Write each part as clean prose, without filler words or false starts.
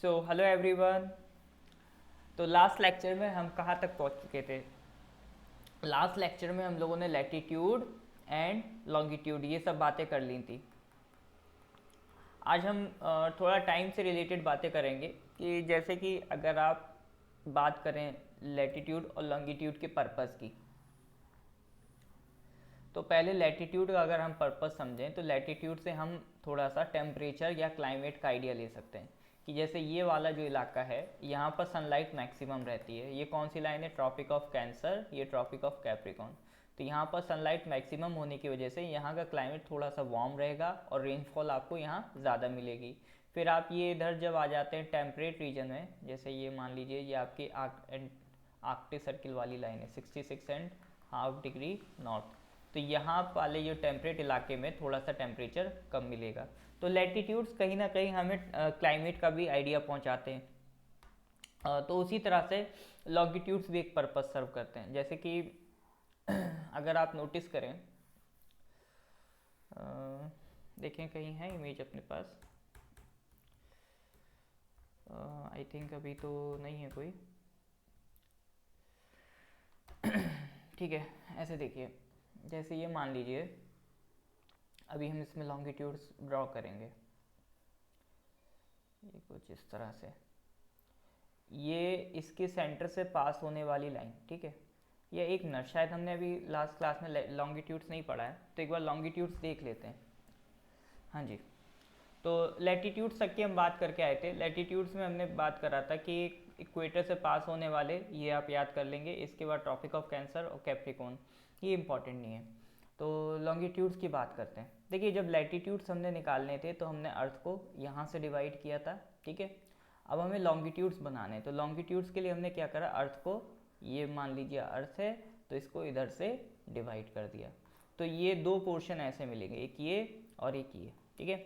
Hello everyone. तो last lecture में हम कहाँ तक पहुँच चुके थे? लास्ट लेक्चर में हम लोगों ने लैटिट्यूड एंड लॉन्गिट्यूड ये सब बातें कर ली थी। आज हम थोड़ा टाइम से रिलेटेड बातें करेंगे कि जैसे कि अगर आप बात करें लैटिट्यूड और लॉन्गिट्यूड के पर्पस की, तो पहले लैटिट्यूड का अगर हम पर्पस समझें तो लैटिट्यूड से हम थोड़ा सा टेम्परेचर या क्लाइमेट का आइडिया ले सकते हैं कि जैसे ये वाला जो इलाका है यहाँ पर सनलाइट मैक्सिमम रहती है। ये कौन सी लाइन है? ट्रॉपिक ऑफ कैंसर, ये ट्रॉपिक ऑफ कैप्रिकॉन। तो यहाँ पर सनलाइट मैक्सिमम होने की वजह से यहाँ का क्लाइमेट थोड़ा सा वार्म रहेगा और रेनफॉल आपको यहाँ ज़्यादा मिलेगी। फिर आप ये इधर जब आ जाते हैं टेम्परेट रीजन में, जैसे ये मान लीजिए ये आपकी आर्कटिक सर्किल वाली लाइन है 66.5 डिग्री नॉर्थ। तो यहाँ वाले जो टेम्परेट इलाके में थोड़ा सा टेम्परेचर कम मिलेगा। तो लैटिट्यूड्स कहीं ना कहीं हमें क्लाइमेट का भी आइडिया पहुँचाते हैं। तो उसी तरह से लॉन्गिट्यूड्स भी एक पर्पस सर्व करते हैं। जैसे कि अगर आप नोटिस करें, देखें कहीं है इमेज अपने पास, आई थिंक अभी तो नहीं है कोई। ठीक है, ऐसे देखिए, जैसे ये मान लीजिए अभी हम इसमें लॉन्गिट्यूड्स ड्रॉ करेंगे, ये कुछ इस तरह से, ये इसके सेंटर से पास होने वाली लाइन, ठीक है। ये एक नर, शायद हमने अभी लास्ट क्लास में लॉन्गिट्यूड्स नहीं पढ़ा है, तो एक बार लॉन्गिट्यूड्स देख लेते हैं। हाँ जी, तो लैटिट्यूड्स तक की हम बात करके आए थे। लैटिट्यूड्स में हमने बात करा था कि इक्वेटर से पास होने वाले, ये आप याद कर लेंगे। इसके बाद ट्रॉपिक ऑफ कैंसर और कैप्रिकॉन, ये इंपॉर्टेंट नहीं है। तो लॉन्गिट्यूड्स की बात करते हैं। देखिए, जब लैटिट्यूड्स हमने निकालने थे तो हमने अर्थ को यहाँ से डिवाइड किया था, ठीक है। अब हमें लॉन्गिट्यूड्स बनाने हैं, तो लॉन्गिट्यूड्स के लिए हमने क्या करा, अर्थ को, ये मान लीजिए अर्थ है, तो इसको इधर से डिवाइड कर दिया। तो ये दो पोर्शन ऐसे मिलेंगे, एक ये और एक ये, ठीक है।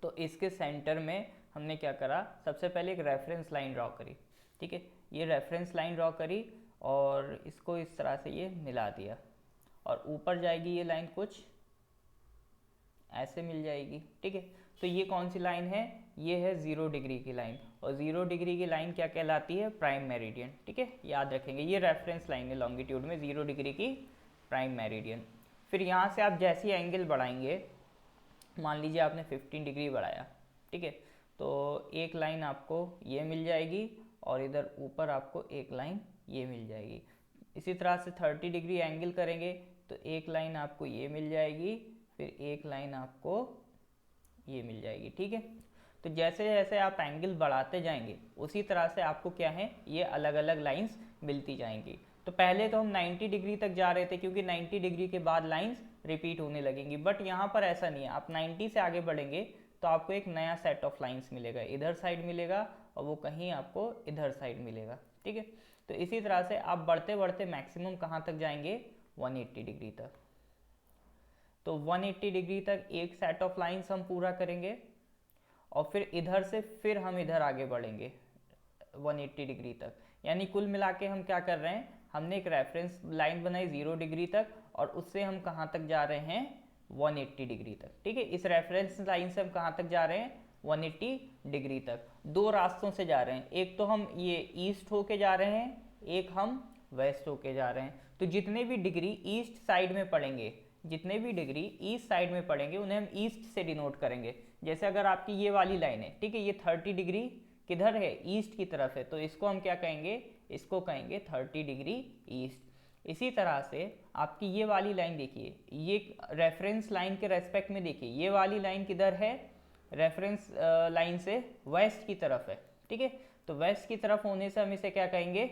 तो इसके सेंटर में हमने क्या करा, सबसे पहले एक रेफरेंस लाइन ड्रॉ करी, ठीक है। ये रेफरेंस लाइन ड्रॉ करी और इसको इस तरह से ये मिला दिया, और ऊपर जाएगी ये लाइन कुछ ऐसे मिल जाएगी, ठीक है। तो ये कौन सी लाइन है? ये है 0 डिग्री की लाइन, और 0 डिग्री की लाइन क्या कहलाती है? प्राइम मेरिडियन, ठीक है। याद रखेंगे, ये रेफरेंस लाइन है लॉन्गिट्यूड में 0 डिग्री की प्राइम मेरिडियन। फिर यहाँ से आप जैसी एंगल बढ़ाएंगे, मान लीजिए आपने 15 डिग्री बढ़ाया, ठीक है, तो एक लाइन आपको ये मिल जाएगी और इधर ऊपर आपको एक लाइन ये मिल जाएगी। इसी तरह से 30 डिग्री एंगल करेंगे तो एक लाइन आपको ये मिल जाएगी, फिर एक लाइन आपको ये मिल जाएगी, ठीक है। तो जैसे जैसे आप एंगल बढ़ाते जाएंगे उसी तरह से आपको क्या है, ये अलग अलग लाइंस मिलती जाएंगी। तो पहले तो हम 90 डिग्री तक जा रहे थे क्योंकि 90 डिग्री के बाद लाइंस रिपीट होने लगेंगी, बट यहाँ पर ऐसा नहीं है। आप 90 से आगे बढ़ेंगे तो आपको एक नया सेट ऑफ लाइंस मिलेगा, इधर साइड मिलेगा और वो कहीं आपको इधर साइड मिलेगा, ठीक है। तो इसी तरह से आप बढ़ते बढ़ते मैक्सिमम कहाँ तक जाएंगे? 180 डिग्री तक। तो 180 डिग्री तक एक सेट ऑफ लाइंस हम पूरा करेंगे और फिर इधर से फिर हम इधर आगे बढ़ेंगे 180 डिग्री तक। यानी कुल मिला के हम क्या कर रहे हैं, हमने एक रेफरेंस लाइन बनाई 0 डिग्री तक और उससे हम कहाँ तक जा रहे हैं? 180 डिग्री तक, ठीक है। इस रेफरेंस लाइन से हम कहाँ तक जा रहे हैं? 180 डिग्री तक। दो रास्तों से जा रहे हैं, एक तो हम ये ईस्ट होके जा रहे हैं, एक हम वेस्ट होके जा रहे हैं। तो जितने भी डिग्री ईस्ट साइड में पड़ेंगे, जितने भी डिग्री ईस्ट साइड में पड़ेंगे उन्हें हम ईस्ट से डिनोट करेंगे। जैसे अगर आपकी ये वाली लाइन है, ठीक है, ये 30 डिग्री किधर है? ईस्ट की तरफ है, तो इसको हम क्या कहेंगे? इसको कहेंगे 30 डिग्री ईस्ट। इसी तरह से आपकी ये वाली लाइन देखिए, ये रेफरेंस लाइन के रेस्पेक्ट में देखिए, ये वाली लाइन किधर है? रेफरेंस लाइन से वेस्ट की तरफ है, ठीक है। तो वेस्ट की तरफ होने से हम इसे क्या कहेंगे?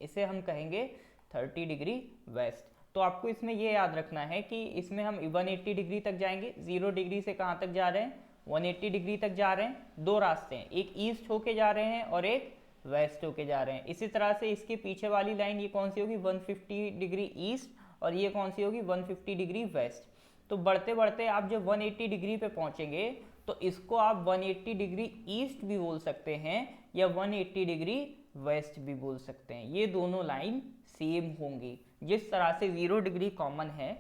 इसे हम कहेंगे 30 डिग्री वेस्ट। तो आपको इसमें ये याद रखना है कि इसमें हम 180 डिग्री तक जाएंगे। 0 डिग्री से कहाँ तक जा रहे हैं? 180 डिग्री तक जा रहे हैं। दो रास्ते हैं, एक ईस्ट होके जा रहे हैं और एक वेस्ट होके जा रहे हैं। इसी तरह से इसके पीछे वाली लाइन ये कौन सी होगी? 150 डिग्री ईस्ट, और ये कौन सी होगी? 150 डिग्री वेस्ट। तो बढ़ते बढ़ते आप जब 180 डिग्री पे पहुंचेंगे तो इसको आप 180 डिग्री ईस्ट भी बोल सकते हैं या 180 डिग्री वेस्ट भी बोल सकते हैं। ये दोनों लाइन सेम होंगी। जिस तरह से 0 डिग्री कॉमन है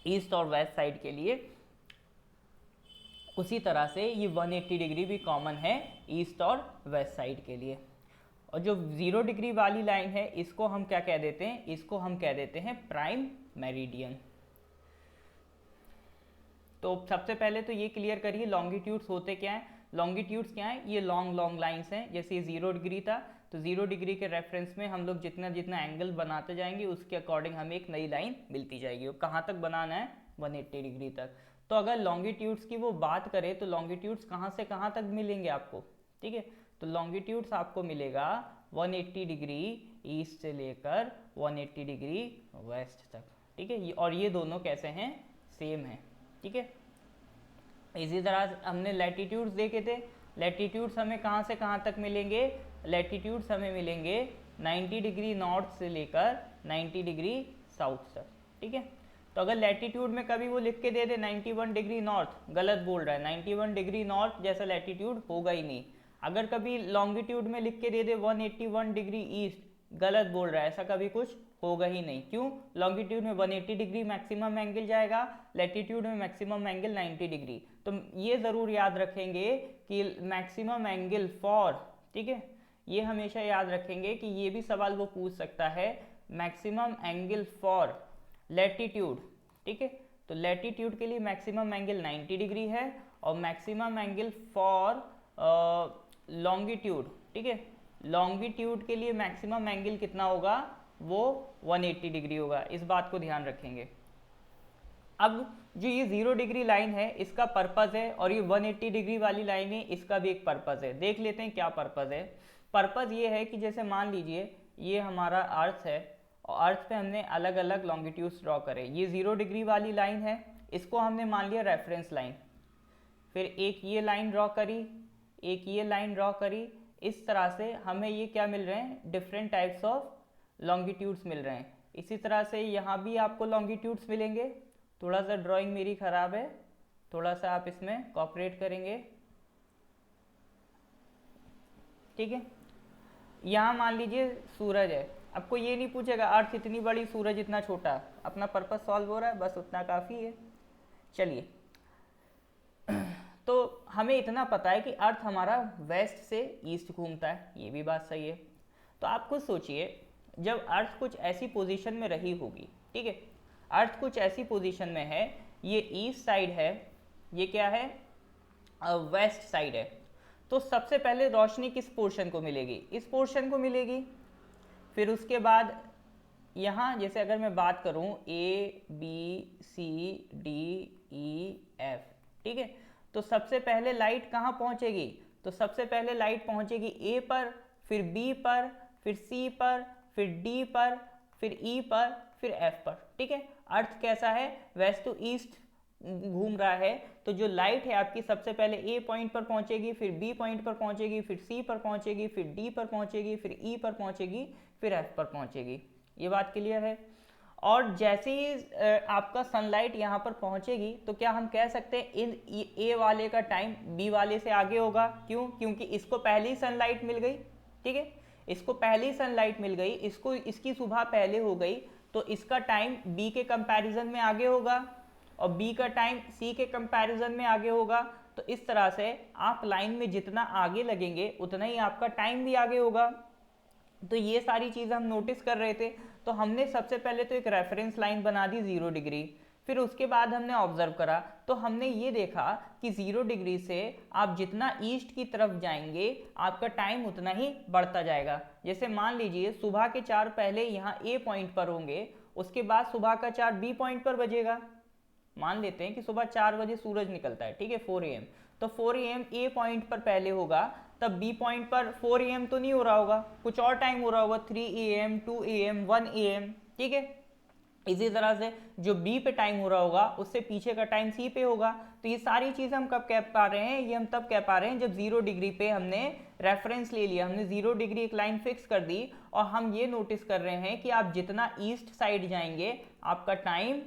ईस्ट और वेस्ट साइड के लिए, उसी तरह से ये 180 डिग्री भी कॉमन है ईस्ट और वेस्ट साइड के लिए। और जो 0 डिग्री वाली लाइन है इसको हम क्या कह देते हैं, इसको हम कह देते हैं प्राइम मेरिडियन। तो सबसे पहले तो ये क्लियर करिए लॉन्गिट्यूड्स होते क्या हैं। लॉन्गिट्यूड्स क्या है, ये लॉन्ग लॉन्ग लाइंस हैं। जैसे ये 0 डिग्री था तो 0 डिग्री के रेफरेंस में हम लोग जितना जितना एंगल बनाते जाएंगे उसके अकॉर्डिंग हमें एक नई लाइन मिलती जाएगी। और कहाँ तक बनाना है, 180 डिग्री तक। तो अगर लॉन्गिट्यूड्स की वो बात करें तो लॉन्गिट्यूड्स कहाँ से कहाँ तक मिलेंगे आपको, ठीक है। तो लॉन्गिट्यूड्स आपको मिलेगा 180 डिग्री ईस्ट से लेकर 180 डिग्री वेस्ट तक, ठीक है। और ये दोनों कैसे हैं, सेम है, ठीक है। इसी तरह हमने लैटिट्यूड्स देखे थे। लैटिट्यूड्स हमें कहाँ से कहाँ तक मिलेंगे, लैटिट्यूड्स हमें मिलेंगे 90 डिग्री नॉर्थ से लेकर 90 डिग्री साउथ तक, ठीक है। तो अगर लैटिट्यूड में कभी वो लिख के दे दे 91 डिग्री नॉर्थ, गलत बोल रहा है, 91 डिग्री नॉर्थ जैसा लैटिट्यूड होगा ही नहीं। अगर कभी लॉन्गिट्यूड में लिख के दे दे 181 डिग्री ईस्ट, गलत बोल रहा है, ऐसा कभी कुछ होगा ही नहीं। क्यों, लॉन्गिट्यूड में 180 डिग्री मैक्सिमम एंगल जाएगा, लैटिट्यूड में मैक्सिमम एंगल 90 डिग्री। तो ये ज़रूर याद रखेंगे कि मैक्सिमम एंगल फॉर, ठीक है, ये हमेशा याद रखेंगे कि ये भी सवाल वो पूछ सकता है, मैक्सिमम एंगल फॉर लैटिट्यूड, ठीक है। तो लैटिट्यूड के लिए मैक्सिमम एंगल 90 डिग्री है और मैक्सिमम एंगल फॉर लॉन्गिट्यूड, ठीक है, लॉन्गिट्यूड के लिए मैक्सिमम एंगल कितना होगा, वो 180 डिग्री होगा। इस बात को ध्यान रखेंगे। अब जो ये 0 डिग्री लाइन है इसका पर्पज़ है और ये 180 डिग्री वाली लाइन है इसका भी एक पर्पज़ है। देख लेते हैं क्या पर्पज़ है। पर्पज़ ये है कि जैसे मान लीजिए ये हमारा अर्थ है और अर्थ पे हमने अलग अलग लॉन्गिट्यूड्स ड्रॉ करे। ये 0 डिग्री वाली लाइन है, इसको हमने मान लिया रेफरेंस लाइन, फिर एक ये लाइन ड्रॉ करी, एक ये लाइन ड्रॉ करी। इस तरह से हमें ये क्या मिल रहे हैं, डिफरेंट टाइप्स ऑफ लॉन्गिट्यूड्स मिल रहे हैं। इसी तरह से यहाँ भी आपको लॉन्गिट्यूड्स मिलेंगे। थोड़ा सा ड्राइंग मेरी ख़राब है, थोड़ा सा आप इसमें कोऑपरेट करेंगे, ठीक है। यहाँ मान लीजिए सूरज है, आपको ये नहीं पूछेगा अर्थ इतनी बड़ी सूरज इतना छोटा, अपना पर्पस सॉल्व हो रहा है, बस उतना काफ़ी है। चलिए, तो हमें इतना पता है कि अर्थ हमारा वेस्ट से ईस्ट घूमता है, ये भी बात सही है। तो आप खुद सोचिए, जब अर्थ कुछ ऐसी पोजीशन में रही होगी, ठीक है, अर्थ कुछ ऐसी पोजीशन में है, ये ईस्ट साइड है, ये क्या है, वेस्ट साइड है, तो सबसे पहले रोशनी किस पोर्शन को मिलेगी, इस पोर्शन को मिलेगी। फिर उसके बाद यहाँ जैसे अगर मैं बात करूँ A B C D E F, ठीक है, तो सबसे पहले लाइट कहाँ पहुँचेगी, तो सबसे पहले लाइट पहुँचेगी A पर, फिर B पर, फिर C पर, फिर D पर, फिर E पर, फिर F पर, ठीक है। अर्थ कैसा है, वेस्ट टू ईस्ट घूम रहा है, तो जो लाइट है आपकी सबसे पहले A पॉइंट पर पहुंचेगी, फिर B पॉइंट पर पहुंचेगी, फिर C पर पहुंचेगी, फिर D पर पहुंचेगी, फिर E पर पहुंचेगी, फिर F पर पहुंचेगी। ये बात क्लियर है। और जैसे ही आपका सनलाइट यहाँ पर पहुंचेगी तो क्या हम कह सकते हैं इन A वाले का टाइम B वाले से आगे होगा। क्यों, क्योंकि इसको पहले ही सनलाइट मिल गई, ठीक है, इसको पहले ही सनलाइट मिल गई, इसको इसकी सुबह पहले हो गई, तो इसका टाइम B के कंपैरिजन में आगे होगा और B का टाइम C के कंपैरिजन में आगे होगा। तो इस तरह से आप लाइन में जितना आगे लगेंगे उतना ही आपका टाइम भी आगे होगा। तो ये सारी चीज़ें हम नोटिस कर रहे थे। तो हमने सबसे पहले तो एक रेफरेंस लाइन बना दी 0 डिग्री, फिर उसके बाद हमने ऑब्जर्व करा, तो हमने ये देखा कि 0 डिग्री से आप जितना ईस्ट की तरफ जाएंगे आपका टाइम उतना ही बढ़ता जाएगा। जैसे मान लीजिए सुबह के 4 पहले यहाँ A पॉइंट पर होंगे, उसके बाद सुबह का 4 B पॉइंट पर बजेगा। मान लेते हैं कि सुबह 4 बजे सूरज निकलता है, ठीक है, 4 AM, तो 4 AM A पॉइंट पर पहले होगा, तब B पॉइंट पर 4 AM तो नहीं हो रहा होगा, कुछ और टाइम हो रहा होगा, 3 AM, 2 AM, 1 AM, ठीक है। इसी तरह से जो B पे टाइम हो रहा होगा उससे पीछे का टाइम C पे होगा। तो ये सारी चीज़ें हम कब कह पा रहे हैं, ये हम तब कह पा रहे हैं जब 0 डिग्री पे हमने रेफरेंस ले लिया, हमने 0 डिग्री एक लाइन फिक्स कर दी और हम ये नोटिस कर रहे हैं कि आप जितना ईस्ट साइड जाएंगे आपका टाइम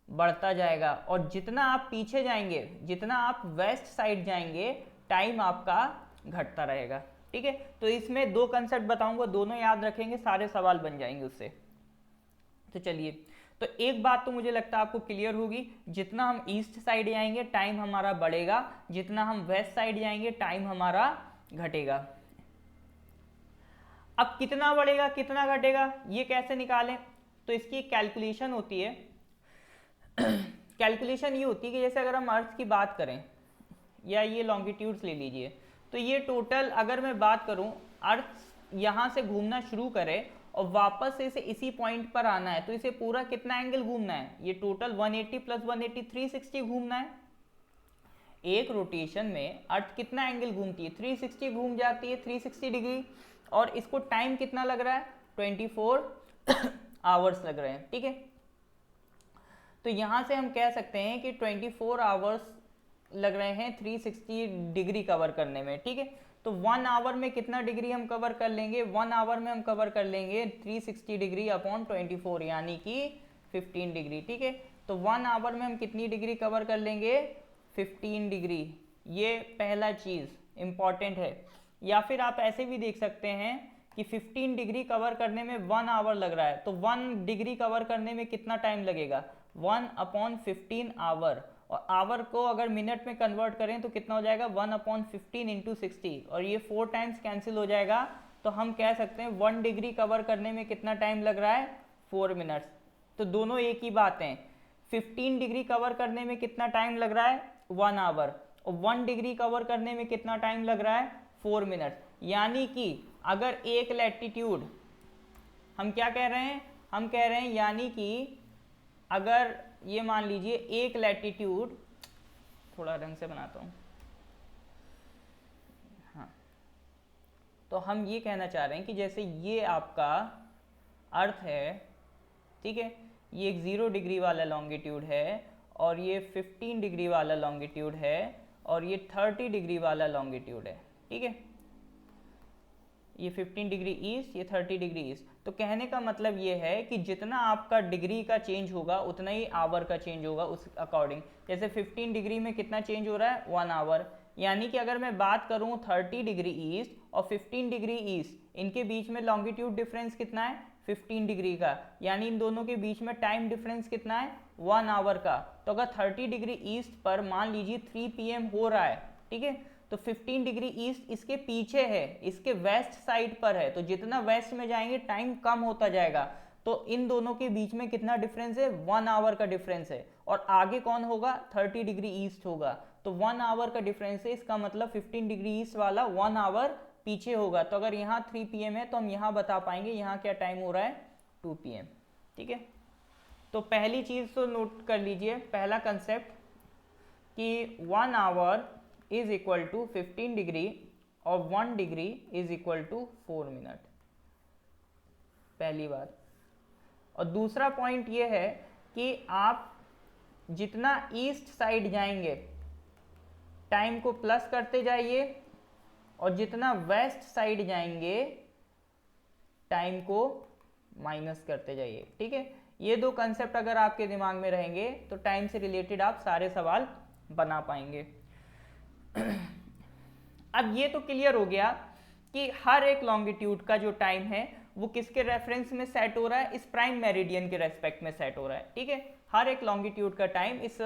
बढ़ता जाएगा और जितना आप पीछे जाएंगे, जितना आप वेस्ट साइड जाएंगे, टाइम आपका घटता रहेगा, ठीक है। तो इसमें 2 कंसेप्ट बताऊंगा, दोनों याद रखेंगे, सारे सवाल बन जाएंगे उससे। तो चलिए, तो एक बात तो मुझे लगता है आपको क्लियर होगी, जितना हम ईस्ट साइड जाएंगे टाइम हमारा बढ़ेगा, जितना हम वेस्ट साइड जाएंगे टाइम हमारा घटेगा। अब कितना बढ़ेगा कितना घटेगा ये कैसे निकालें, तो इसकी एक कैलकुलेशन होती है। कैलकुलेशन ये होती है कि जैसे अगर हम अर्थ की बात करें या ये लॉन्गिट्यूड्स ले लीजिए, तो ये टोटल अगर मैं बात करूं, अर्थ यहाँ से घूमना शुरू करे और वापस से इसे इसी पॉइंट पर आना है, तो इसे पूरा कितना एंगल घूमना है, ये टोटल 180 प्लस 180 360 घूमना है। एक रोटेशन में अर्थ कितना एंगल घूमती है, 360 घूम जाती है, 360 डिग्री, और इसको टाइम कितना लग रहा है, 24 आवर्स लग रहे हैं, ठीक है। तो यहां से हम कह सकते हैं कि 24 आवर्स लग रहे हैं 360 डिग्री कवर करने में, ठीक है। तो 1 आवर में कितना डिग्री हम कवर कर लेंगे, 1 आवर में हम कवर कर लेंगे 360 डिग्री अपॉन 24 यानी कि 15 डिग्री, ठीक है। तो 1 आवर में हम कितनी डिग्री कवर कर लेंगे, 15 डिग्री। ये पहला चीज़ इंपॉर्टेंट है। या फिर आप ऐसे भी देख सकते हैं कि 15 डिग्री कवर करने में 1 आवर लग रहा है, तो 1 डिग्री कवर करने में कितना टाइम लगेगा, 1/15 आवर, और आवर को अगर मिनट में कन्वर्ट करें तो कितना हो जाएगा, 1/15 इंटू 60, और ये 4 टाइम्स कैंसिल हो जाएगा। तो हम कह सकते हैं 1 डिग्री कवर करने में कितना टाइम लग रहा है, 4 मिनट्स। तो दोनों एक ही बात है। 15 डिग्री कवर करने में कितना टाइम लग रहा है, 1 आवर, और 1 डिग्री कवर करने में कितना टाइम लग रहा है, 4 मिनट। यानी कि अगर एक लैटिट्यूड, हम क्या कह रहे हैं, हम कह रहे हैं यानी कि अगर ये मान लीजिए एक लैटिट्यूड, थोड़ा रंग से बनाता हूँ, हाँ, तो हम ये कहना चाह रहे हैं कि जैसे ये आपका अर्थ है, ठीक है, ये एक 0 डिग्री वाला लॉन्गिट्यूड है, और ये 15 डिग्री वाला लॉन्गिट्यूड है, और ये 30 डिग्री वाला लॉन्गिट्यूड है, ठीक है। ये 15 डिग्री ईस्ट, ये 30 डिग्री ईस्ट। तो कहने का मतलब ये है कि जितना आपका डिग्री का चेंज होगा उतना ही आवर का चेंज होगा उस अकॉर्डिंग। जैसे 15 डिग्री में कितना चेंज हो रहा है, 1 आवर। यानी कि अगर मैं बात करूं 30 डिग्री ईस्ट और 15 डिग्री ईस्ट, इनके बीच में लॉन्गिट्यूड डिफरेंस कितना है, 15 डिग्री का, यानी इन दोनों के बीच में टाइम डिफरेंस कितना है, 1 आवर का। तो अगर 30 डिग्री ईस्ट पर मान लीजिए 3 PM हो रहा है, ठीक है, तो 15 डिग्री ईस्ट इसके पीछे है, इसके वेस्ट साइड पर है, तो जितना वेस्ट में जाएंगे टाइम कम होता जाएगा। तो इन दोनों के बीच में कितना डिफरेंस है, 1 आवर का डिफरेंस है, और आगे कौन होगा, 30 डिग्री ईस्ट होगा, तो 1 आवर का डिफरेंस है। इसका मतलब 15 डिग्री ईस्ट वाला 1 आवर पीछे होगा। तो अगर यहाँ 3 PM है तो हम यहाँ बता पाएंगे यहाँ क्या टाइम हो रहा है, 2 PM, ठीक है। तो पहली चीज तो नोट कर लीजिए, पहला कंसेप्ट कि 1 hour is equal to 15 degree और 1 degree is equal to 4 minute, पहली बात। और दूसरा पॉइंट ये है कि आप जितना ईस्ट साइड जाएंगे टाइम को प्लस करते जाइए, और जितना वेस्ट साइड जाएंगे टाइम को माइनस करते जाइए, ठीक है। ये दो कंसेप्ट अगर आपके दिमाग में रहेंगे तो टाइम से रिलेटेड आप सारे सवाल बना पाएंगे। अब ये तो क्लियर हो गया कि हर एक लॉन्गिट्यूड का जो टाइम है वो किसके रेफरेंस में सेट हो रहा है, इस प्राइम मेरिडियन के रेस्पेक्ट में सेट हो रहा है, ठीक है। हर एक लॉन्गिट्यूड का टाइम इस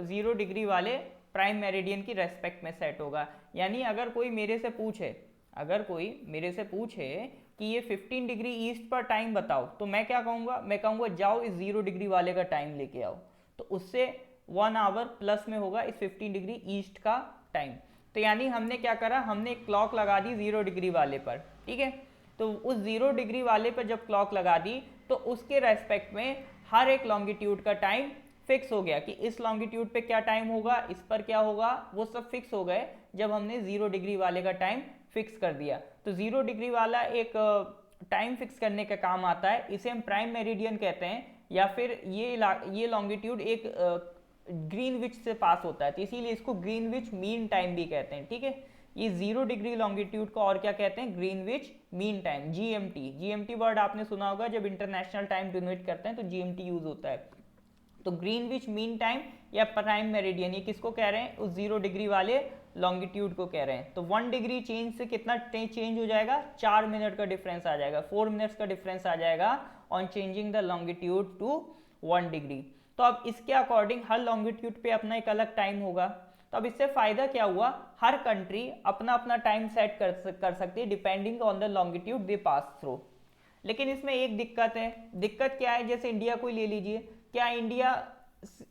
0 डिग्री वाले प्राइम मेरिडियन की रेस्पेक्ट में सेट होगा। यानी अगर कोई मेरे से पूछे, अगर कोई मेरे से पूछे कि ये 15 डिग्री ईस्ट पर टाइम बताओ, तो मैं क्या कहूँगा, मैं कहूँगा जाओ इस 0 डिग्री वाले का टाइम लेके आओ, तो उससे 1 आवर प्लस में होगा इस 15 डिग्री ईस्ट का टाइम। तो यानी हमने क्या करा, हमने एक क्लॉक लगा दी 0 डिग्री वाले पर, ठीक है। तो उस 0 डिग्री वाले पर जब क्लॉक लगा दी तो उसके रेस्पेक्ट में हर एक लॉन्गिट्यूड का टाइम फिक्स हो गया कि इस लॉन्गिट्यूड पे क्या टाइम होगा, इस पर क्या होगा, वो सब फिक्स हो गए जब हमने 0 डिग्री वाले का टाइम फिक्स कर दिया। तो 0 डिग्री वाला एक टाइम फिक्स करने का काम आता है, इसे हम प्राइम मेरिडियन कहते हैं, या फिर ये लॉन्गिट्यूड एक ग्रीनविच से पास होता है, तो इसीलिए इसको ग्रीनविच मीन टाइम भी कहते हैं, ठीक है। ये 0 डिग्री लॉन्गिट्यूड को और क्या कहते हैं, Greenwich mean time, GMT. GMT word आपने सुना होगा, जब इंटरनेशनल टाइम डिनोट करते हैं तो जीएमटी यूज होता है। तो ग्रीनविच मीन टाइम या प्राइम मेरिडियन, ये किसको कह रहे हैं, उस 0 डिग्री वाले लॉन्गिट्यूड को कह रहे हैं। तो 1 डिग्री चेंज से कितना चेंज हो जाएगा, 4 मिनट का डिफरेंस आ जाएगा, 4 मिनट्स का डिफरेंस आ जाएगा on changing the longitude to 1 degree. तो अब इसके अकॉर्डिंग हर लॉन्गिट्यूड पे अपना एक अलग टाइम होगा। तो अब इससे फायदा क्या हुआ, हर कंट्री अपना अपना टाइम सेट कर सकती है depending on the longitude they pass through. लेकिन इसमें एक दिक्कत है। दिक्कत क्या है, जैसे इंडिया को ही ले लीजिए, क्या इंडिया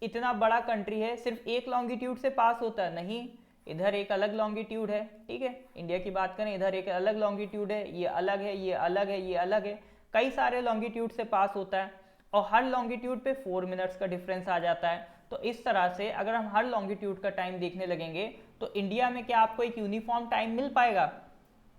इतना बड़ा कंट्री है सिर्फ एक लॉन्गिट्यूड से पास होता है? नहीं, इधर एक अलग लॉन्गिट्यूड है, ठीक है, इंडिया की बात करें, इधर एक अलग लॉन्गिट्यूड है, ये अलग है, ये अलग है, ये अलग है, कई सारे लॉन्गिट्यूड से पास होता है और हर लॉन्गिट्यूड पे 4 मिनट्स का डिफरेंस आ जाता है। तो इस तरह से अगर हम हर लॉन्गिट्यूड का टाइम देखने लगेंगे तो इंडिया में क्या आपको एक यूनिफॉर्म टाइम मिल पाएगा?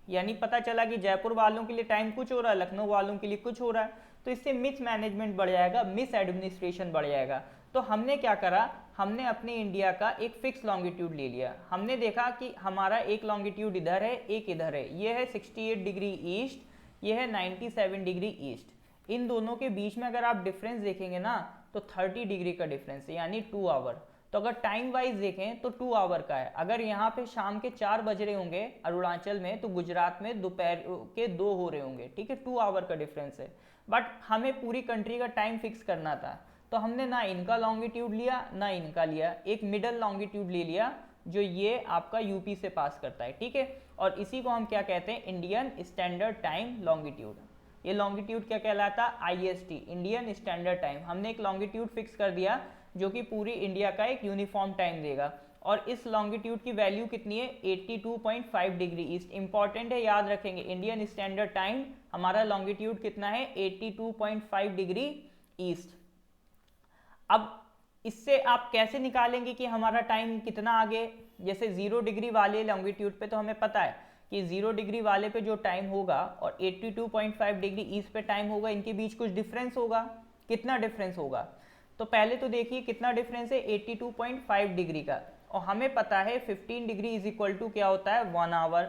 यानी पता चला कि जयपुर वालों के लिए टाइम कुछ हो रहा है, लखनऊ वालों के लिए कुछ हो रहा है, तो इससे मिस मैनेजमेंट बढ़ जाएगा, मिस एडमिनिस्ट्रेशन बढ़ जाएगा। तो हमने क्या करा, हमने अपने इंडिया का एक फिक्स लॉन्गिट्यूड ले लिया। हमने देखा कि हमारा एक लॉन्गिट्यूड इधर है, एक इधर है, ये है 68 डिग्री ईस्ट, ये है 97 डिग्री ईस्ट। इन दोनों के बीच में अगर आप डिफरेंस देखेंगे ना तो 30 डिग्री का डिफरेंस है, यानी 2 आवर। तो अगर टाइम वाइज देखें तो 2 आवर का है। अगर यहाँ पे शाम के 4 बज रहे होंगे अरुणाचल में, तो गुजरात में दोपहर के 2 हो रहे होंगे, ठीक है, 2 आवर का डिफरेंस है। बट हमें पूरी कंट्री का टाइम फिक्स करना था, तो हमने ना इनका लॉन्गिट्यूड लिया ना इनका लिया, एक मिडल लॉन्गिट्यूड ले लिया जो ये आपका यूपी से पास करता है, ठीक है। और इसी को हम क्या कहते हैं, इंडियन स्टैंडर्ड टाइम लॉन्गिट्यूड। ये लॉन्गिट्यूड क्या कहलाता है, IST, इंडियन स्टैंडर्ड टाइम। हमने एक लॉन्गिट्यूड फिक्स कर दिया जो कि पूरी इंडिया का एक यूनिफॉर्म टाइम देगा। और इस लॉन्गिट्यूड की वैल्यू कितनी है, 82.5 डिग्री ईस्ट। इंपॉर्टेंट है, याद रखेंगे, इंडियन स्टैंडर्ड टाइम हमारा लॉन्गिट्यूड कितना है, 82.5 डिग्री ईस्ट। अब इससे आप कैसे निकालेंगे कि हमारा टाइम कितना आगे, जैसे 0 डिग्री वाले लॉन्गिट्यूड पे तो हमें पता है कि 0 डिग्री वाले पे जो टाइम होगा और 82.5 डिग्री ईस्ट पे टाइम होगा, इनके बीच कुछ डिफरेंस होगा। कितना डिफरेंस होगा, तो पहले तो देखिए कितना डिफरेंस है, 82.5 डिग्री का। और हमें पता है 15 डिग्री इज इक्वल टू क्या होता है, 1 आवर।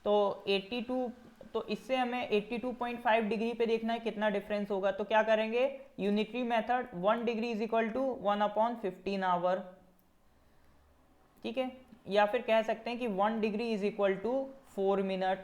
तो 82, तो इससे हमें 82.5 डिग्री पे देखना है कितना डिफरेंस होगा। तो क्या करेंगे, unitary method, 1 degree is equal to 1/15 hour, ठीक है। या फिर कह सकते हैं कि 1 degree is equal to 4 minute.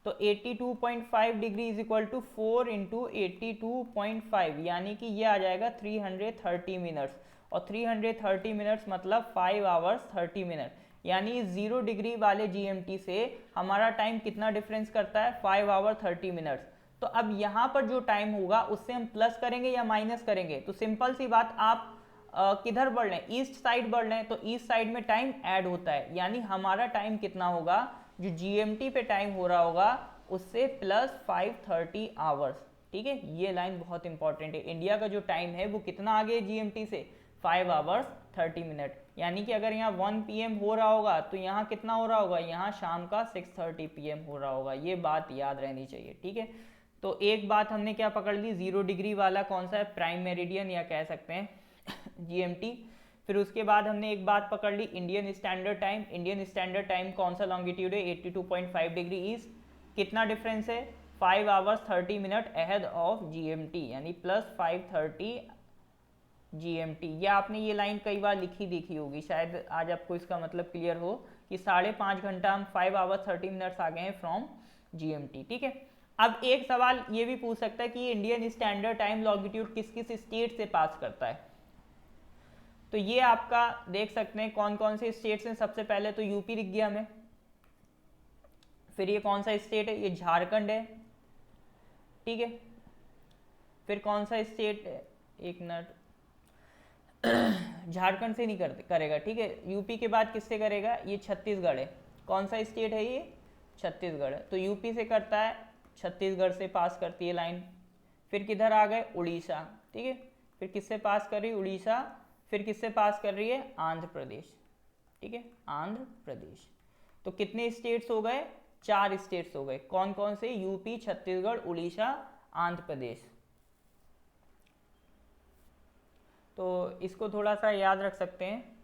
तो 82.5 degree is equal to 4 into 82.5, यानी कि ये आ जाएगा 330 मिनट्स। और 330 मिनट्स मतलब 5 आवर्स 30 मिनट, यानी 0 डिग्री वाले GMT से हमारा टाइम कितना डिफरेंस करता है, 5 आवर 30 मिनट्स। तो अब यहाँ पर जो टाइम होगा उससे हम प्लस करेंगे या माइनस करेंगे, तो सिंपल सी बात, आप किधर बढ़ रहे हैं, ईस्ट साइड बढ़ रहे हैं, तो ईस्ट साइड में टाइम ऐड होता है, यानी हमारा टाइम कितना होगा, जो GMT पे टाइम हो रहा होगा उससे प्लस 530 आवर्स, ठीक है। ये लाइन बहुत इंपॉर्टेंट है, इंडिया का जो टाइम है वो कितना आगे है GMT से, 5 आवर्स 30 मिनट। यानी कि अगर यहाँ 1 PM हो रहा होगा तो यहाँ कितना हो रहा होगा, यहाँ शाम का 6:30 PM हो रहा होगा। ये बात याद रहनी चाहिए, ठीक है। तो एक बात हमने क्या पकड़ ली, 0 डिग्री वाला कौन सा है, प्राइम मेरिडियन या कह सकते हैं GMT। फिर उसके बाद हमने एक बात पकड़ ली, Indian standard time. Indian standard time कौन सा लॉन्गिट्यूड है, 82.5 डिग्री ईस्ट। कितना डिफरेंस है, 5 hours 30 minute ahead of GMT, यानी प्लस 530 GMT। या आपने ये लाइन कई बार लिखी देखी होगी, शायद आज आपको इसका मतलब क्लियर हो कि 5.5 घंटा हम 5 आवर्स 30 मिनट्स आ गए हैं फ्रॉम GMT, ठीक है। अब एक सवाल ये भी पूछ सकता है कि इंडियन स्टैंडर्ड टाइम लॉन्गिट्यूड किस किस स्टेट से पास करता है। तो ये आपका देख सकते हैं कौन कौन से स्टेट्स हैं। सबसे पहले तो यूपी दिख गया हमें, फिर ये कौन सा स्टेट है, ये झारखंड है, ठीक है। फिर कौन सा स्टेट है, एक मिनट, झारखंड से नहीं करेगा, ठीक है। यूपी के बाद किससे करेगा, ये छत्तीसगढ़ है। कौन सा स्टेट है ये, छत्तीसगढ़ है। तो यूपी से करता है, छत्तीसगढ़ से पास करती है लाइन। फिर किधर आ गए, उड़ीसा, ठीक है। फिर किससे पास कर रही है, उड़ीसा। फिर किससे पास कर रही है, आंध्र प्रदेश, ठीक है, आंध्र प्रदेश। तो कितने स्टेट्स हो गए, 4 स्टेट्स हो गए। कौन कौन से, यूपी, छत्तीसगढ़, उड़ीसा, आंध्र प्रदेश। तो इसको थोड़ा सा याद रख सकते हैं,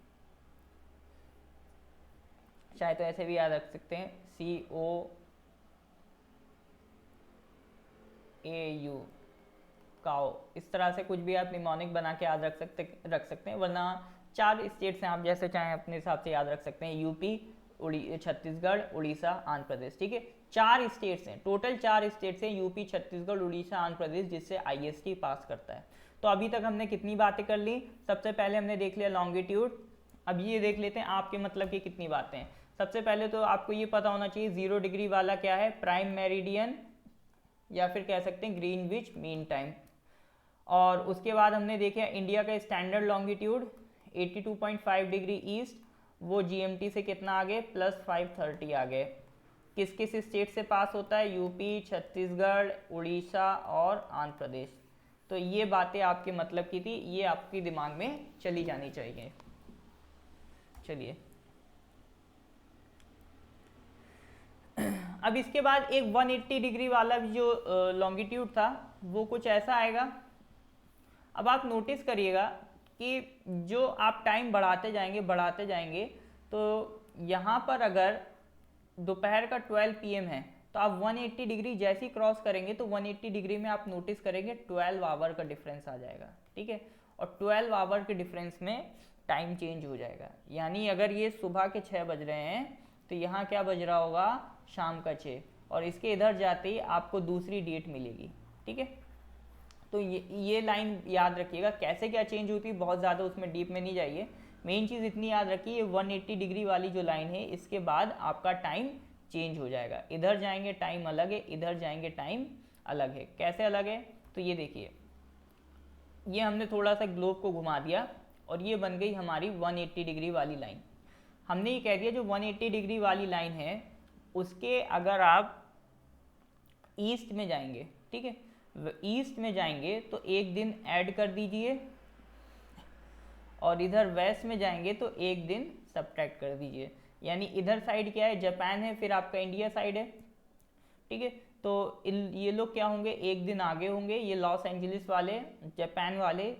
चाहे तो ऐसे भी याद रख सकते हैं, COAU, काओ, इस तरह से कुछ भी आप निमोनिक बना के याद रख सकते हैं। वरना 4 स्टेट्स हैं, आप जैसे चाहें अपने हिसाब से याद रख सकते हैं, यूपी, छत्तीसगढ़, उड़ीसा, आंध्र प्रदेश, ठीक है। 4 स्टेट्स हैं, टोटल 4 स्टेट्स हैं, यूपी, छत्तीसगढ़, उड़ीसा, आंध्र प्रदेश, जिससे IST पास करता है। तो अभी तक हमने कितनी बातें कर ली? सबसे पहले हमने देख लिया लॉन्गिट्यूड। अब ये देख लेते हैं आपके मतलब की कितनी बातें हैं। सबसे पहले तो आपको ये पता होना चाहिए 0 डिग्री वाला क्या है, प्राइम मेरिडियन या फिर कह सकते हैं ग्रीनविच मीन टाइम। और उसके बाद हमने देखा इंडिया का स्टैंडर्ड लॉन्गिट्यूड 82.5 डिग्री ईस्ट, वो जीएमटी से कितना आगे, +530 आगे। किस किस स्टेट से पास होता है? यूपी, छत्तीसगढ़, उड़ीसा और आंध्र प्रदेश। तो ये बातें आपके मतलब की थी, ये आपके दिमाग में चली जानी चाहिए। चलिए अब इसके बाद एक 180 डिग्री वाला जो लॉन्गिट्यूड था वो कुछ ऐसा आएगा। अब आप नोटिस करिएगा कि जो आप टाइम बढ़ाते जाएंगे तो यहाँ पर अगर दोपहर का 12 PM है तो आप 180 डिग्री जैसे ही क्रॉस करेंगे तो 180 डिग्री में आप नोटिस करेंगे 12 आवर का डिफरेंस आ जाएगा, ठीक है। और 12 आवर के डिफरेंस में टाइम चेंज हो जाएगा। यानी अगर ये सुबह के 6 बज रहे हैं तो यहाँ क्या बज रहा होगा, शाम का 6, और इसके इधर जाते ही आपको दूसरी डेट मिलेगी, ठीक है। तो ये लाइन याद रखिएगा, कैसे क्या चेंज होती है बहुत ज़्यादा उसमें डीप में नहीं जाइए। मेन चीज़ इतनी याद रखिए, ये 180 डिग्री वाली जो लाइन है इसके बाद आपका टाइम चेंज हो जाएगा। इधर जाएंगे टाइम अलग है, इधर जाएंगे टाइम अलग है। कैसे अलग है? तो ये देखिए, ये हमने थोड़ा सा ग्लोब को घुमा दिया और ये बन गई हमारी 180 डिग्री वाली लाइन। हमने ये कह दिया जो 180 डिग्री वाली लाइन है उसके अगर आप ईस्ट में जाएंगे, ठीक है, ईस्ट में जाएंगे तो एक दिन ऐड कर दीजिए, और इधर वेस्ट में जाएंगे तो एक दिन सब्ट्रैक्ट कर दीजिए। यानी इधर साइड क्या है, जापान है, फिर आपका इंडिया साइड है, ठीक है। तो ये लोग क्या होंगे, एक दिन आगे होंगे, ये लॉस एंजलिस वाले, जापान वाले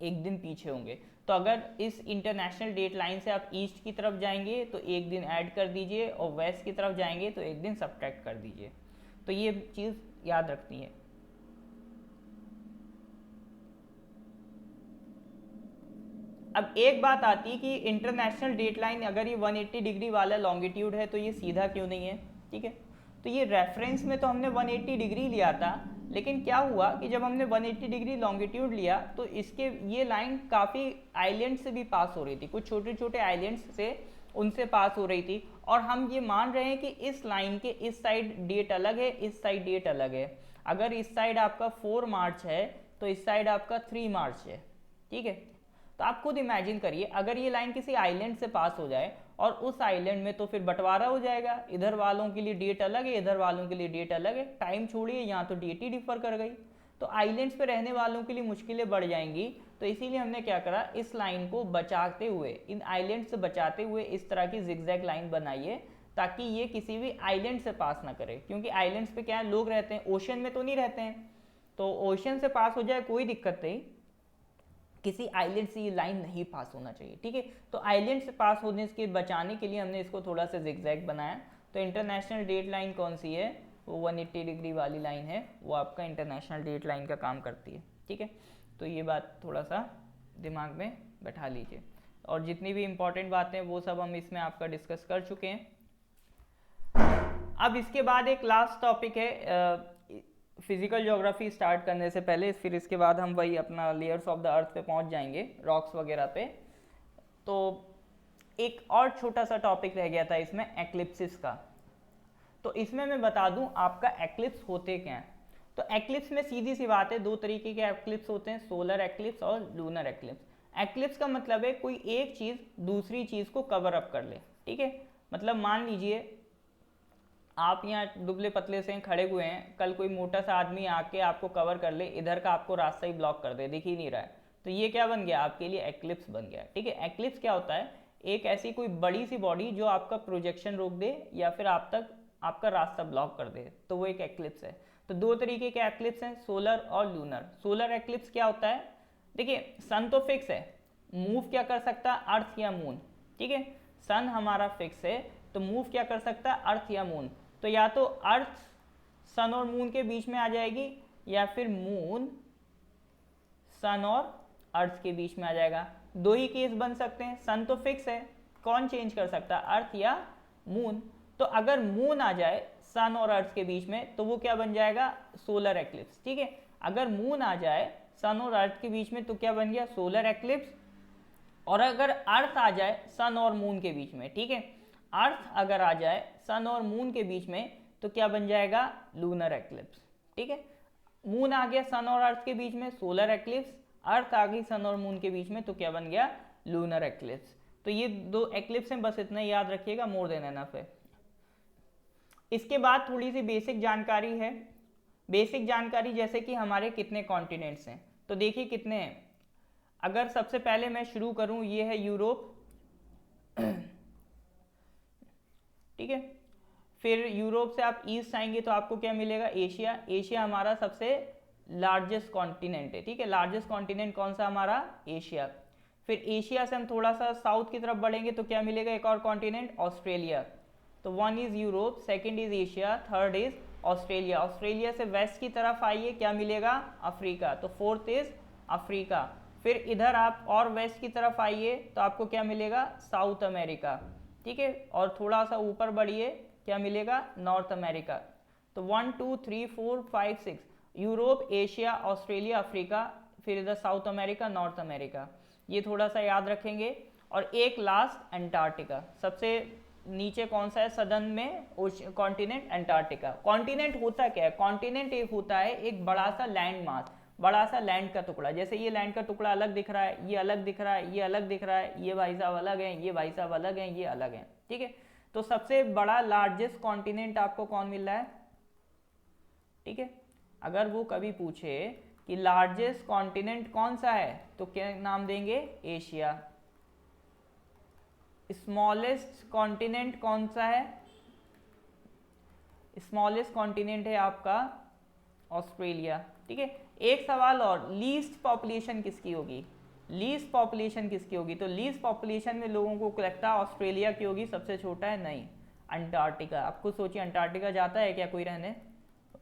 एक दिन पीछे होंगे। तो अगर इस इंटरनेशनल डेट लाइन से आप ईस्ट की तरफ जाएंगे तो एक दिन ऐड कर दीजिए, और वेस्ट की तरफ जाएंगे तो एक दिन सब्ट्रैक्ट कर दीजिए। तो ये चीज़ याद रखनी है। अब एक बात आती है कि इंटरनेशनल डेट लाइन अगर ये 180 डिग्री वाला लॉन्गिट्यूड है तो ये सीधा क्यों नहीं है, ठीक है। तो ये रेफरेंस में तो हमने 180 डिग्री लिया था, लेकिन क्या हुआ कि जब हमने 180 डिग्री लॉन्गिट्यूड लिया तो इसके ये लाइन काफ़ी आइलैंड से भी पास हो रही थी, कुछ छोटे छोटे आइलैंड्स से उनसे पास हो रही थी। और हम ये मान रहे हैं कि इस लाइन के इस साइड डेट अलग है, इस साइड डेट अलग है। अगर इस साइड आपका 4 मार्च है तो इस साइड आपका 3 मार्च है, ठीक है। तो आप खुद इमेजिन करिए अगर ये लाइन किसी आइलैंड से पास हो जाए और उस आइलैंड में, तो फिर बंटवारा हो जाएगा, इधर वालों के लिए डेट अलग है, इधर वालों के लिए डेट अलग है। टाइम छोड़िए, यहाँ तो डेट ही डिफर कर गई, तो आइलैंड्स पे रहने वालों के लिए मुश्किलें बढ़ जाएंगी। तो इसीलिए हमने क्या करा, इस लाइन को बचाते हुए, इन आइलैंड से बचाते हुए इस तरह की जिगजैग लाइन बनाइए ताकि ये किसी भी आइलैंड से पास ना करे। क्योंकि आइलैंड्स पे क्या है, लोग रहते हैं, ओशन में तो नहीं रहते हैं। तो ओशन से पास हो जाए कोई दिक्कत नहीं, किसी आइलैंड से ये लाइन नहीं पास होना चाहिए, ठीक है। तो आइलैंड से पास होने के बचाने के लिए हमने इसको थोड़ा सा जिगजैग बनाया। तो इंटरनेशनल डेट लाइन कौन सी है, वो 180 डिग्री वाली लाइन है, वो आपका इंटरनेशनल डेट लाइन का काम करती है, ठीक है। तो ये बात थोड़ा सा दिमाग में बैठा लीजिए। और जितनी भी इंपॉर्टेंट बातें हैं वो सब हम इसमें आपका डिस्कस कर चुके हैं। अब इसके बाद एक लास्ट टॉपिक है, फिजिकल ज्योग्राफी स्टार्ट करने से पहले, फिर इसके बाद हम वही अपना लेयर्स ऑफ द अर्थ पे पहुंच जाएंगे, रॉक्स वगैरह पे। तो एक और छोटा सा टॉपिक रह गया था इसमें, एक्लिप्सिस का। तो इसमें मैं बता दूं आपका एक्लिप्स होते क्या हैं। तो एक्लिप्स में सीधी सी बात है, दो तरीके के एक्लिप्स होते हैं, सोलर एक्लिप्स और लूनर एक्लिप्स। एक्लिप्स का मतलब है कोई एक चीज़ दूसरी चीज़ को कवर अप कर ले, ठीक है। मतलब मान लीजिए आप यहाँ दुबले पतले से खड़े हुए हैं, कल कोई मोटा सा आदमी आके आपको कवर कर ले, इधर का आपको रास्ता ही ब्लॉक कर दे, दिख ही नहीं रहा है, तो ये क्या बन गया, आपके लिए एक्लिप्स बन गया, ठीक है। एक्लिप्स क्या होता है, एक ऐसी कोई बड़ी सी बॉडी जो आपका प्रोजेक्शन रोक दे या फिर आप तक आपका रास्ता ब्लॉक कर दे, तो वो एक एक्लिप्स है। तो दो तरीके के एक्लिप्स हैं, सोलर और लूनर। सोलर एक्लिप्स क्या होता है, देखिए सन तो फिक्स है, मूव क्या कर सकता है, अर्थ या मून, ठीक है। सन हमारा फिक्स है तो मूव क्या कर सकता है, अर्थ या मून। तो या तो अर्थ सन और मून के बीच में आ जाएगी, या फिर मून सन और अर्थ के बीच में आ जाएगा। दो ही केस बन सकते हैं, सन तो फिक्स है, कौन चेंज कर सकता है, अर्थ या मून। तो अगर मून आ जाए सन और अर्थ के बीच में तो वो क्या बन जाएगा, सोलर एक्लिप्स, ठीक है। अगर मून आ जाए सन और अर्थ के बीच में तो क्या बन गया, सोलर एक्लिप्स। और अगर अर्थ आ जाए सन और मून के बीच में, ठीक है, अर्थ अगर आ जाए सन और मून के बीच में तो क्या बन जाएगा, लूनर एक्लिप्स। ठीक है, मून आ गया सन और अर्थ के बीच में, सोलर एक्लिप्स। अर्थ आ गई सन और मून के बीच में तो क्या बन गया, लूनर एक्लिप्स। तो ये दो एक्लिप्स हैं, बस इतना याद रखिएगा, मोर देन एनफ है। इसके बाद थोड़ी सी बेसिक जानकारी है। बेसिक जानकारी जैसे कि हमारे कितने कॉन्टिनेंट्स हैं, तो देखिए कितने हैं। अगर सबसे पहले मैं शुरू करूं, ये है यूरोप, ठीक है। फिर यूरोप से आप ईस्ट आएंगे तो आपको क्या मिलेगा, एशिया। एशिया हमारा सबसे लार्जेस्ट कॉन्टिनेंट है, ठीक है। लार्जेस्ट कॉन्टिनेंट कौन सा हमारा, एशिया। फिर एशिया से हम थोड़ा सा साउथ की तरफ बढ़ेंगे तो क्या मिलेगा, एक और कॉन्टिनेंट, ऑस्ट्रेलिया। तो one is Europe, second is Asia, third is Australia. Australia से वेस्ट की तरफ आइए, क्या मिलेगा, अफ्रीका। तो फोर्थ इज अफ्रीका। फिर इधर आप और वेस्ट की तरफ आइए तो आपको क्या मिलेगा, साउथ अमेरिका, ठीक है। और थोड़ा सा ऊपर बढ़िए, क्या मिलेगा, नॉर्थ अमेरिका। तो 1 2 3 4 5 6, यूरोप, एशिया, ऑस्ट्रेलिया, अफ्रीका, फिर इधर साउथ अमेरिका, नॉर्थ अमेरिका, ये थोड़ा सा याद रखेंगे। और एक लास्ट अंटार्कटिका, सबसे नीचे कौन सा है सदन में, कॉन्टिनेंट अंटार्कटिका। कॉन्टिनेंट होता क्या है, कॉन्टिनेंट एक होता है एक बड़ा सा लैंड मास, बड़ा सा लैंड का टुकड़ा। जैसे ये लैंड का टुकड़ा अलग दिख रहा है, ये अलग दिख रहा है, ये अलग दिख रहा है, ये भाई साहब अलग है, ये भाई साहब अलग है, ये अलग है, ठीक है। तो सबसे बड़ा लार्जेस्ट कॉन्टिनेंट आपको कौन मिल रहा है, ठीक है। अगर वो कभी पूछे कि लार्जेस्ट कॉन्टिनेंट कौन सा है तो क्या नाम देंगे, एशिया। स्मॉलेस्ट कॉन्टिनेंट कौन सा है, स्मॉलेस्ट कॉन्टिनेंट है आपका ऑस्ट्रेलिया, ठीक है। एक सवाल और, लीस्ट पॉपुलेशन किसकी होगी, लीस्ट पॉपुलेशन किसकी होगी, तो लीस्ट पॉपुलेशन में लोगों को लगता है ऑस्ट्रेलिया की होगी, सबसे छोटा है, नहीं, अंटार्कटिका। आप खुद सोचिए, अंटार्कटिका जाता है क्या कोई रहने,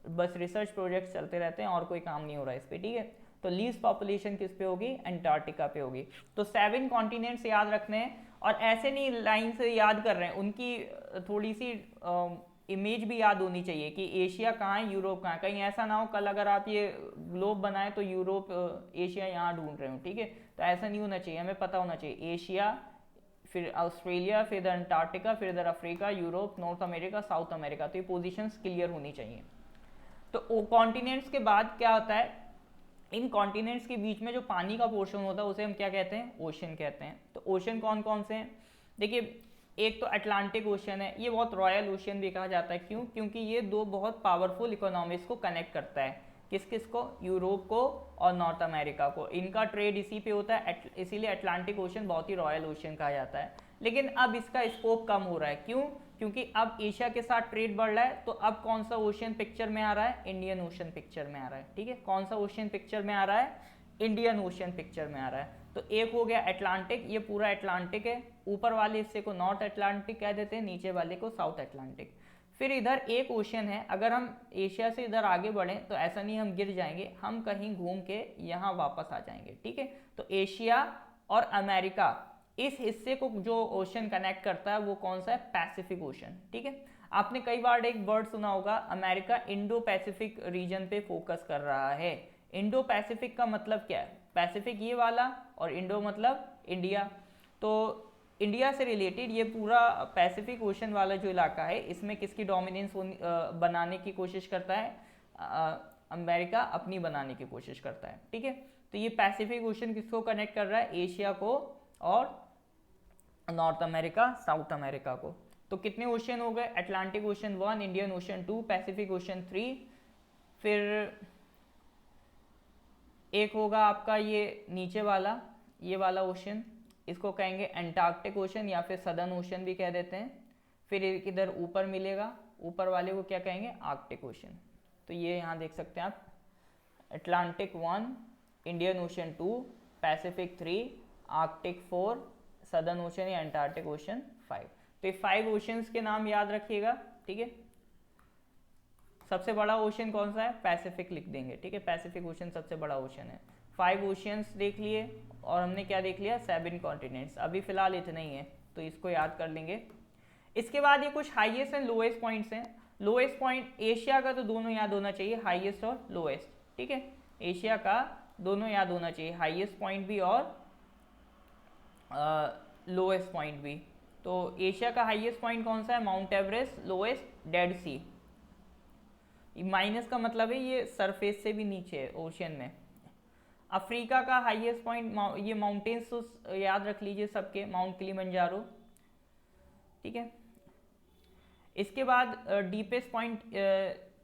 बस रिसर्च प्रोजेक्ट चलते रहते हैं और कोई काम नहीं हो रहा है इस पर, ठीक है। तो लीस्ट पॉपुलेशन किस पे होगी, अंटार्कटिका पे होगी। तो 7 कॉन्टिनेंट्स याद रखने हैं, और ऐसे नहीं लाइन से याद कर रहे हैं, उनकी थोड़ी सी इमेज भी याद होनी चाहिए कि एशिया कहाँ है, यूरोप कहाँ है। कहीं ऐसा ना हो कल अगर आप ये ग्लोब बनाए तो यूरोप एशिया यहाँ ढूंढ रहे हो, ठीक है। तो ऐसा नहीं होना चाहिए, हमें पता होना चाहिए एशिया, फिर ऑस्ट्रेलिया, फिर इधर अंटार्कटिका, फिर इधर Africa, Europe, north America, south America. तो ये पोजीशंस क्लियर होनी चाहिए। तो कॉन्टिनेंट्स के बाद क्या होता है, इन कॉन्टिनेंट्स के बीच में जो पानी का पोर्शन होता है उसे हम क्या कहते हैं, ओशन कहते हैं। तो ओशन कौन कौन से हैं, देखिए एक तो अटलांटिक ओशन है, ये बहुत रॉयल ओशन भी कहा जाता है, क्यों, क्योंकि ये दो बहुत पावरफुल इकोनॉमीज को कनेक्ट करता है, किस किस को, यूरोप को और नॉर्थ अमेरिका को। इनका ट्रेड इसी पे होता है, इसीलिए अटलांटिक ओशन बहुत ही रॉयल ओशन कहा जाता है। लेकिन अब इसका स्कोप कम हो रहा है, क्यों, क्योंकि अब एशिया के साथ ट्रेड बढ़ रहा है। तो अब कौन सा ओशन पिक्चर में आ रहा है, इंडियन ओशन पिक्चर में आ रहा है, ठीक है। कौन सा ओशन पिक्चर में आ रहा है, इंडियन ओशन पिक्चर में आ रहा है। तो एक हो गया अटलांटिक, ये पूरा अटलांटिक है, ऊपर वाले हिस्से को नॉर्थ अटलांटिक कह देते हैं, नीचे वाले को साउथ अटलांटिक। फिर इधर एक ओशन है, अगर हम एशिया से इधर आगे बढ़ें तो ऐसा नहीं हम गिर जाएंगे, हम कहीं घूम के यहाँ वापस आ जाएंगे, ठीक है। तो एशिया और अमेरिका, इस हिस्से को जो ओशन कनेक्ट करता है वो कौन सा है, पैसिफिक ओशन, ठीक है। आपने कई बार एक वर्ड सुना होगा, अमेरिका इंडो पैसिफिक रीजन पे फोकस कर रहा है। इंडो पैसिफिक का मतलब क्या है, पैसिफिक ये वाला और इंडो मतलब इंडिया। तो इंडिया से रिलेटेड ये पूरा पैसिफिक ओशन वाला जो इलाका है, इसमें किसकी डोमिनेंस बनाने की कोशिश करता है, अमेरिका अपनी बनाने की कोशिश करता है, ठीक है। तो ये पैसिफिक ओशन किसको कनेक्ट कर रहा है, एशिया को और नॉर्थ अमेरिका, साउथ अमेरिका को। तो कितने ओशन हो गए, Atlantic ocean 1, Indian ocean 2, Pacific ocean 3, फिर एक होगा आपका ये नीचे वाला, ये वाला ओशन, इसको कहेंगे अंटार्कटिक ओशन या फिर सदर्न ओशन भी कह देते हैं। फिर एक इधर ऊपर मिलेगा, ऊपर वाले को क्या कहेंगे, आर्कटिक ओशन। तो ये यहाँ देख सकते हैं आप, Atlantic 1, Indian ocean 2, Pacific 3, Arctic 4, southern ocean या अंटार्कटिक ओशन 5। तो ये 5 ओशंस के नाम याद रखिएगा, ठीक है। सबसे बड़ा ओशन कौन सा है, पैसिफिक लिख देंगे, ठीक है। पैसिफिक ओशन सबसे बड़ा ओशन है। 5 ओशंस देख लिए, और हमने क्या देख लिया, 7 कॉन्टिनेंट्स। अभी फिलहाल इतना ही है तो इसको याद कर लेंगे। इसके बाद ये कुछ हाईएस्ट एंड लोएस्ट पॉइंट्स हैं। लोएस्ट पॉइंट एशिया का तो दोनों याद होना चाहिए, हाईएस्ट और लोएस्ट, ठीक है। एशिया का दोनों याद होना चाहिए, हाईएस्ट पॉइंट भी और लोएस्ट पॉइंट भी। तो एशिया का हाईएस्ट पॉइंट कौन सा है? Mount Everest. लोएस्ट डेड सी। माइनस का मतलब है ये सरफेस से भी नीचे है, ओशियन में। अफ्रीका का हाईएस्ट पॉइंट, ये माउंटेन्स तो याद रख लीजिए सबके, माउंट किलिमंजारो, ठीक है। इसके बाद डीपेस्ट पॉइंट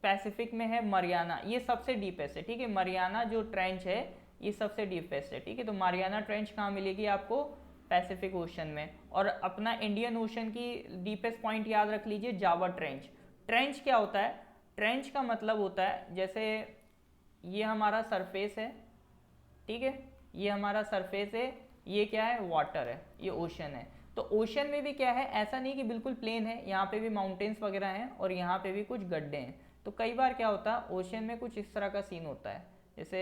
पैसिफिक में है मरियाना, ये सबसे डीपेस्ट है, ठीक है। मरियाना जो ट्रेंच है ये सबसे डीपेस्ट है, ठीक है। तो मरियाना ट्रेंच कहाँ मिलेगी आपको? पैसिफिक ओशन में। और अपना इंडियन ओशन की डीपेस्ट पॉइंट याद रख लीजिए, जावा ट्रेंच। ट्रेंच क्या होता है? ट्रेंच का मतलब होता है जैसे ये हमारा सरफेस है, ठीक है, ये हमारा सरफेस है, ये क्या है? वाटर है, ये ओशन है। तो ओशन में भी क्या है, ऐसा नहीं कि बिल्कुल प्लेन है, यहाँ पे भी माउंटेन्स वगैरह हैं और यहाँ पे भी कुछ गड्ढे हैं। तो कई बार क्या होता है, ओशन में कुछ इस तरह का सीन होता है, जैसे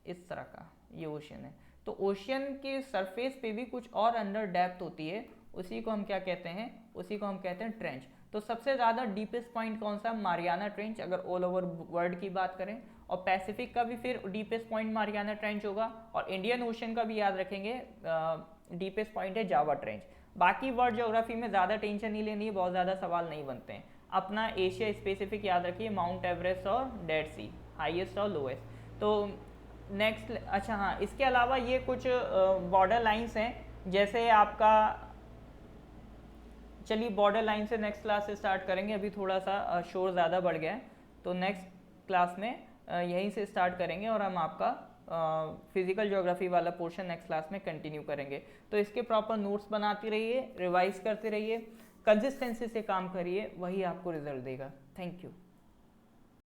इस तरह का, ये ओशन है। तो ओशन के सरफेस पे भी कुछ और अंडर डेप्थ होती है, उसी को हम क्या कहते हैं? उसी को हम कहते हैं ट्रेंच। तो सबसे ज़्यादा डीपेस्ट पॉइंट कौन सा? मारियाना ट्रेंच, अगर ऑल ओवर वर्ल्ड की बात करें। और पैसिफिक का भी फिर डीपेस्ट पॉइंट मारियाना ट्रेंच होगा, और इंडियन ओशन का भी याद रखेंगे, डीपेस्ट पॉइंट है जावा ट्रेंच। बाकी वर्ल्ड ज्योग्राफी में ज़्यादा टेंशन नहीं लेनी है, बहुत ज़्यादा सवाल नहीं बनते हैं। अपना एशिया स्पेसिफिक याद रखिए, माउंट एवरेस्ट और डेड सी, हाईएस्ट और लोएस्ट। तो नेक्स्ट, अच्छा हाँ, इसके अलावा ये कुछ बॉर्डर लाइंस हैं, जैसे आपका, चलिए बॉर्डर लाइन से नेक्स्ट क्लास से स्टार्ट करेंगे, अभी थोड़ा सा शोर ज़्यादा बढ़ गया है, तो नेक्स्ट क्लास में यहीं से स्टार्ट करेंगे और हम आपका फिजिकल ज्योग्राफी वाला पोर्शन नेक्स्ट क्लास में कंटिन्यू करेंगे। तो इसके प्रॉपर नोट्स बनाते रहिए, रिवाइज करते रहिए, कंसिस्टेंसी से काम करिए, वही आपको रिजल्ट देगा। Thank you.